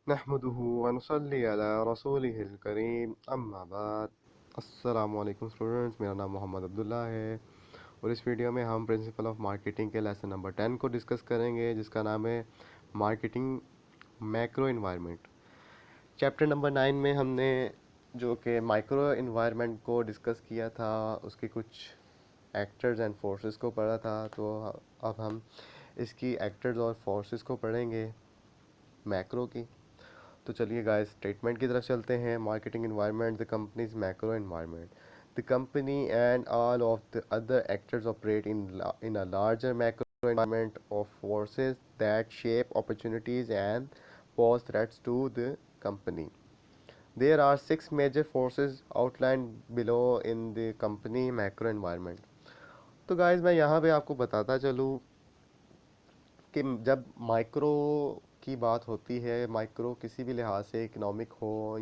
नहमदुहु व नुसल्ली अला रसूलिहिल करीम अम्मा बाद। अस्सलामु अलैकुम स्टूडेंट्स, मेरा नाम मोहम्मद अब्दुल्ला है और इस वीडियो में हम प्रिंसिपल ऑफ मार्केटिंग के लेसन नंबर 10 को डिस्कस करेंगे, जिसका नाम है marketing macro environment. Chapter number 9 में हमने जो कि माइक्रो इन्वायरमेंट को डिस्कस किया था, उसके कुछ एक्टर्स एंड फोर्सेस को पढ़ा था। तो अब हम इसकी एक्टर्स और फोर्सेस को पढ़ेंगे मैक्रो की। तो चलिए गाइस स्टेटमेंट की तरफ चलते हैं। Marketing environment the companies macro environment. The company and all of the other actors operate in a larger macro environment of forces that shape opportunities and pose threats to the company. There are six major forces outlined below in the company macro environment. तो guys मैं यहाँ पे आपको बताता चलूँ कि जब micro की बात होती है, माइक्रो किसी भी लिहाज से इकोनॉमिक हो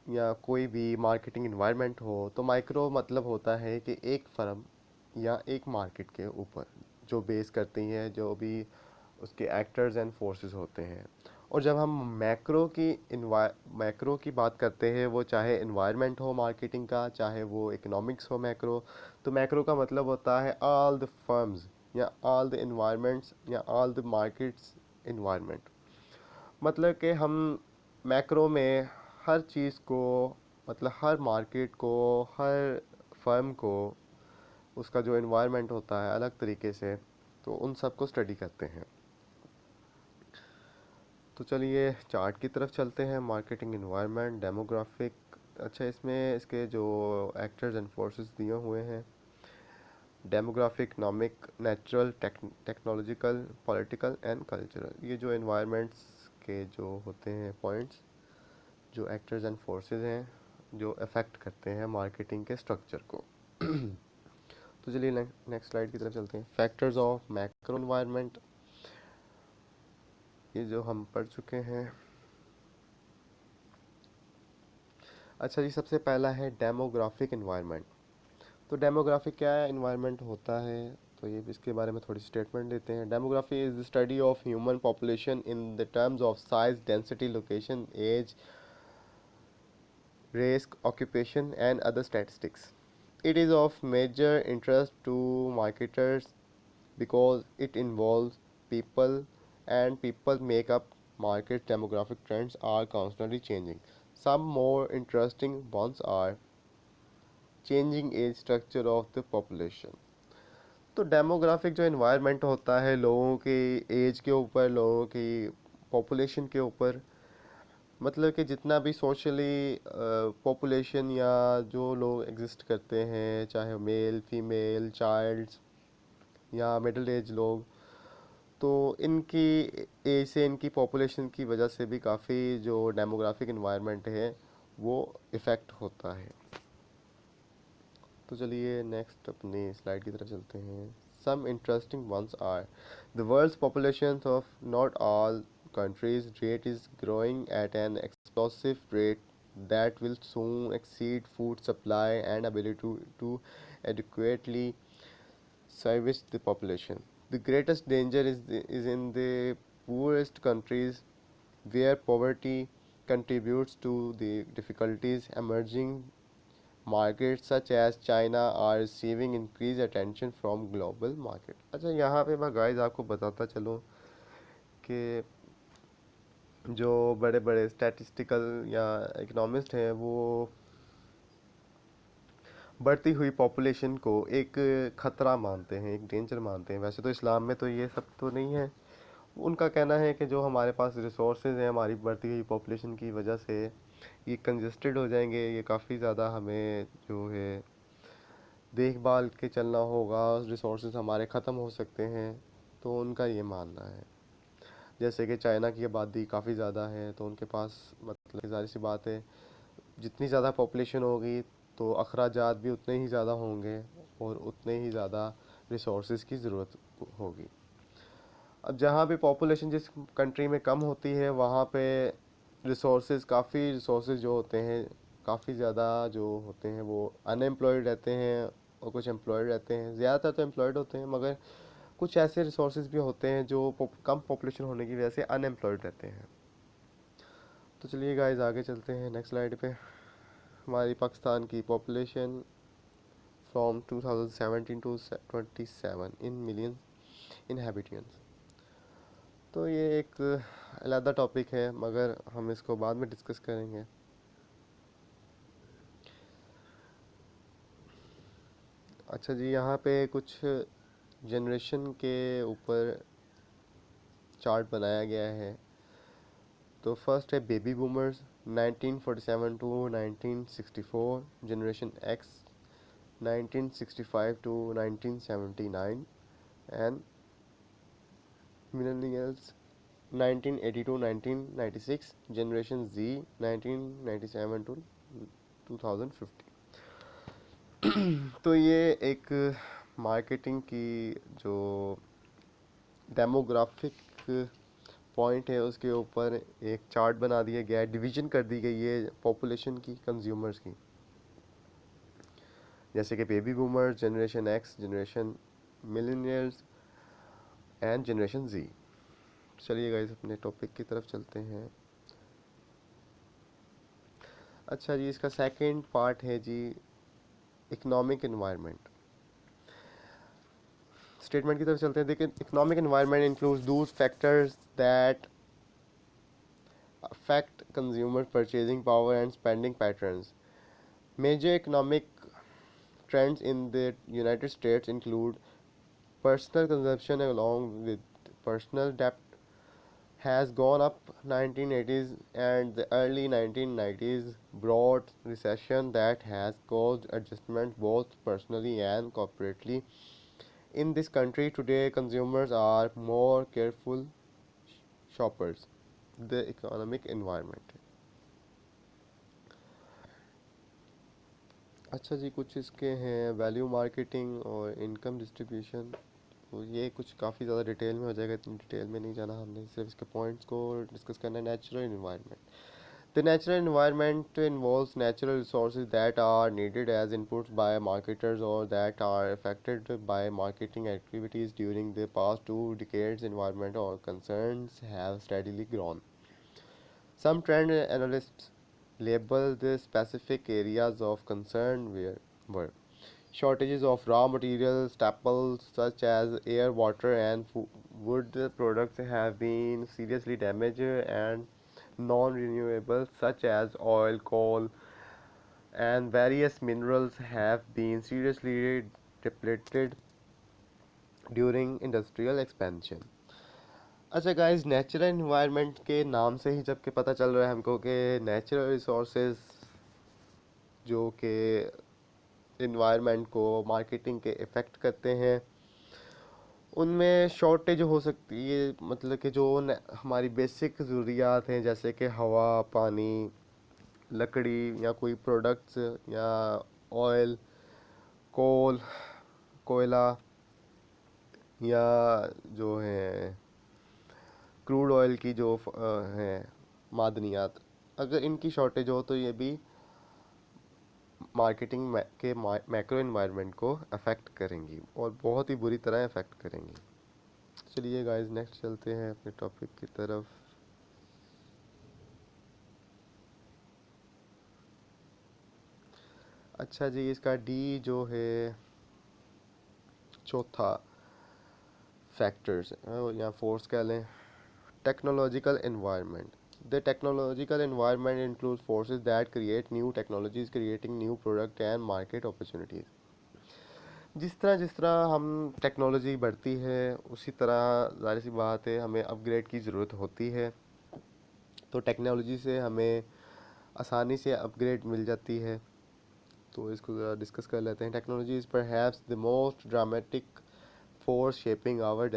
या कोई भी मार्केटिंग इन्वायरमेंट हो, तो माइक्रो मतलब होता है कि एक फर्म या एक मार्केट के ऊपर जो बेस करती हैं, जो भी उसके एक्टर्स एंड फोर्सेस होते हैं। और जब हम मैक्रो की बात करते हैं, वो चाहे इन्वायरमेंट हो मार्केटिंग का, चाहे वो इकोनॉमिक्स हो मैक्रो, तो मैक्रो का मतलब होता है ऑल द फर्म्स या ऑल द इन्वायरमेंट्स या ऑल द मार्केट्स इन्वायरमेंट। मतलब कि हम मैक्रो में हर चीज़ को, मतलब हर मार्केट को, हर फर्म को, उसका जो इन्वायरमेंट होता है अलग तरीके से, तो उन सब को स्टडी करते हैं। तो चलिए चार्ट की तरफ चलते हैं। Marketing environment demographic. अच्छा, इसमें इसके जो एक्टर्स एंड फोर्सेस दिए हुए हैं: demographic, economic, natural, technological, political and cultural. ये जो इन्वायरमेंट्स के जो होते हैं पॉइंट्स, जो एक्टर्स एंड फोर्सेस हैं जो अफेक्ट करते हैं मार्केटिंग के स्ट्रक्चर को। तो चलिए नेक्स्ट स्लाइड की तरफ चलते हैं। फैक्टर्स ऑफ मैक्रो इन्वायरमेंट, ये जो हम पढ़ चुके हैं। अच्छा जी, सबसे पहला है डेमोग्राफिक इन्वायरमेंट। तो डेमोग्राफिक क्या है, इन्वायरमेंट होता है, तो ये इसके बारे में थोड़ी स्टेटमेंट देते हैं। Demography is the study of human population in the terms of size, density, location, age, race, occupation, and other statistics. It is of major interest to marketers because it involves people, and people make up market. Demographic trends are constantly changing. Some more interesting ones are changing age structure of the population. तो demographic जो environment होता है, लोगों की as के ऊपर, लोगों की पॉपुलेशन के ऊपर, मतलब कि जितना भी सोशली पॉपुलेशन या जो लोग एग्जिस्ट करते हैं, चाहे मेल फीमेल चाइल्ड्स या मिडिल एज लोग, तो इनकी एज से, इनकी पॉपुलेशन की वजह से भी काफ़ी जो डेमोग्राफिक इन्वायरमेंट है वो इफ़ेक्ट होता है। तो चलिए नेक्स्ट अपनी स्लाइड की तरफ चलते हैं। Some interesting ones are the world's population of not all countries rate is growing at an explosive rate that will soon exceed food supply and ability to adequately service the population. The greatest danger is in the poorest countries where poverty contributes to the difficulties. Emerging markets such as China are receiving increased attention from global market. अच्छा, यहाँ पे मैं guys आपको बताता चलूँ कि जो बड़े बड़े स्टैटिस्टिकल या इकोनॉमिस्ट हैं, वो बढ़ती हुई पॉपुलेशन को एक ख़तरा मानते हैं, एक डेंजर मानते हैं। वैसे तो इस्लाम में तो ये सब तो नहीं है। उनका कहना है कि जो हमारे पास रिसोर्सेज हैं, हमारी बढ़ती हुई पॉपुलेशन की वजह से ये कंजस्टेड हो जाएंगे, ये काफ़ी ज़्यादा हमें जो है देखभाल के चलना होगा, रिसोर्सेज हमारे ख़त्म हो सकते हैं। तो उनका ये मानना है। जैसे कि चाइना की आबादी काफ़ी ज़्यादा है, तो उनके पास, मतलब ज़ाहिर सी बात है, जितनी ज़्यादा पॉपुलेशन होगी तो अखराजात भी उतने ही ज़्यादा होंगे और उतने ही ज़्यादा रिसोर्सेज की ज़रूरत होगी। अब जहाँ भी पॉपुलेशन जिस कंट्री में कम होती है, वहाँ पे काफ़ी रिसोर्सेज जो होते हैं, काफ़ी ज़्यादा जो होते हैं, वो अनएम्प्लॉयड रहते हैं और कुछ एम्प्लॉयड रहते हैं। ज़्यादातर तो एम्प्लॉयड होते हैं, मगर कुछ ऐसे रिसोर्सेज भी होते हैं जो कम पॉपुलेशन होने की वजह से अनएम्प्लॉयड रहते हैं। तो चलिए गाइस आगे चलते हैं नेक्स्ट स्लाइड पे। हमारी पाकिस्तान की population from 2017 to 27 in million inhabitants. तो ये एक अलग टॉपिक है, मगर हम इसको बाद में डिस्कस करेंगे। अच्छा जी, यहाँ पे कुछ जनरेशन के ऊपर चार्ट बनाया गया है। तो फर्स्ट है baby boomers 1947 to 1964, generation X 1965 to 1979, and millennials 1980 to 1996, generation Z 1997 to 2050। तो ये एक मार्केटिंग की जो डेमोग्राफिक पॉइंट है उसके ऊपर एक चार्ट बना दिया गया है, डिवीजन कर दी गई है पॉपुलेशन की, कंज्यूमर्स की, जैसे कि baby boomers, generation X, generation millennials and generation Z. चलिए गाइस अपने टॉपिक की तरफ चलते हैं। अच्छा जी, इसका सेकंड पार्ट है जी इकोनॉमिक एनवायरनमेंट। स्टेटमेंट की तरफ चलते हैं। देखिए, economic environment includes those factors that affect consumer purchasing power and spending patterns. Major economic trends in the United States include personal consumption along with personal debt has gone up. 1980s and the early 1990s brought recession that has caused adjustment both personally and corporately. In this country today, consumers are more careful shoppers. The economic environment. अच्छा जी, कुछ इसके हैं value marketing और income distribution. तो ये कुछ काफ़ी ज़्यादा डिटेल में हो जाएगा, इतनी डिटेल में नहीं जाना हमने, सिर्फ इसके पॉइंट्स को डिस्कस करना है। Natural environment. The natural environment involves natural resources that are needed as inputs by marketers or that are affected by marketing activities. During the past 2 decades, environmental concerns have steadily grown. Some trend analysts label the specific areas of concern were shortages of raw materials, staples such as air, water, and wood products have been seriously damaged, and non-renewables such as oil, coal, and various minerals have been seriously depleted during industrial expansion. अच्छा guys, natural environment के नाम से ही जबकि पता चल रहा है हमको कि नेचुरल रिसोर्सेज जो कि इन्वायरमेंट को मार्केटिंग के इफ़ेक्ट करते हैं, उनमें शॉर्टेज हो सकती है। मतलब कि जो हमारी बेसिक ज़रूरियात हैं जैसे कि हवा, पानी, लकड़ी या कोई प्रोडक्ट्स या ऑयल, कोल, कोयला या जो है क्रूड ऑयल की जो हैं मादनियात, अगर इनकी शॉर्टेज हो तो ये भी मार्केटिंग के मैक्रो इन्वायरमेंट को अफेक्ट करेंगी और बहुत ही बुरी तरह अफेक्ट करेंगी। चलिए गाइस नेक्स्ट चलते हैं अपने टॉपिक की तरफ। अच्छा जी, इसका डी जो है चौथा फैक्टर्स या फोर्स कह लें, technological environment. The technological environment includes forces that create new technologies, creating new product and market opportunities. जिस तरह हम टेक्नोलॉजी बढ़ती है उसी तरह ज़ाहिर सी बात है हमें अपग्रेड की ज़रूरत होती है। तो टेक्नोलॉजी से हमें आसानी से अपग्रेड मिल जाती है। तो इसको ज़रा डिस्कस कर लेते हैं। Technology is perhaps the most dramatic force shaping our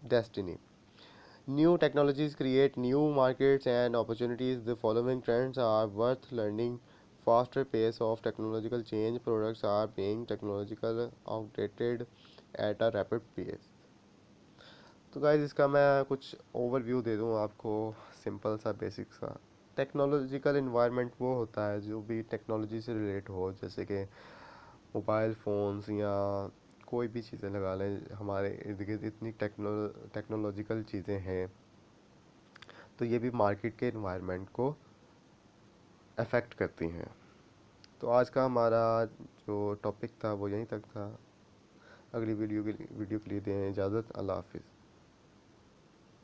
destiny. New technologies create new markets and opportunities. The following trends are worth learning. Faster pace of technological change. Products are being technological outdated at a rapid pace. तो guys इसका मैं कुछ overview दे दूँ आपको, simple सा basic सा। Technological environment वो होता है जो भी टेक्नोलॉजी से रिलेट हो, जैसे कि मोबाइल फ़ोन्स या कोई भी चीज़ें लगा लें, हमारे इर्द गिर्द इतनी टेक्नोलॉजिकल चीज़ें हैं, तो ये भी मार्केट के इन्वायरमेंट को अफेक्ट करती हैं। तो आज का हमारा जो टॉपिक था वो यहीं तक था। अगली वीडियो के लिए दें इजाज़त। अल्लाह हाफिज़।